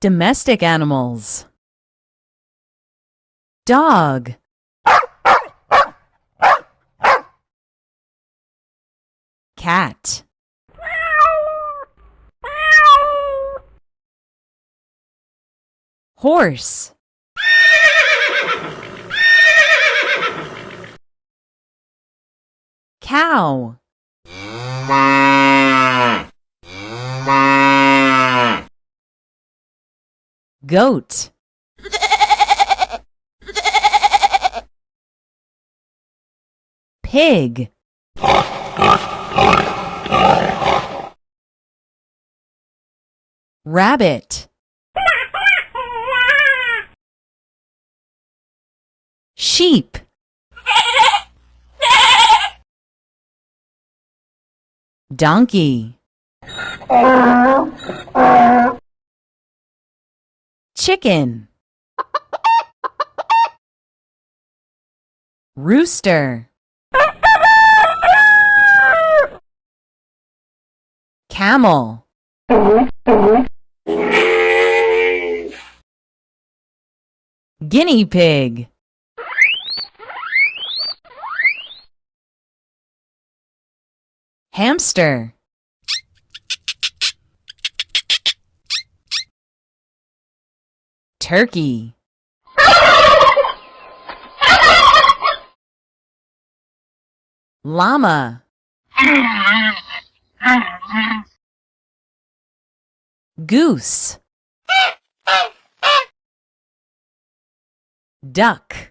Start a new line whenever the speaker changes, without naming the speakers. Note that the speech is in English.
Domestic animals. Dog. Cat. Horse. Cow. Goat. Pig. Rabbit. Sheep. Donkey. Chicken. Rooster. Camel. Guinea pig. Hamster. Turkey. Llama. Goose. Duck.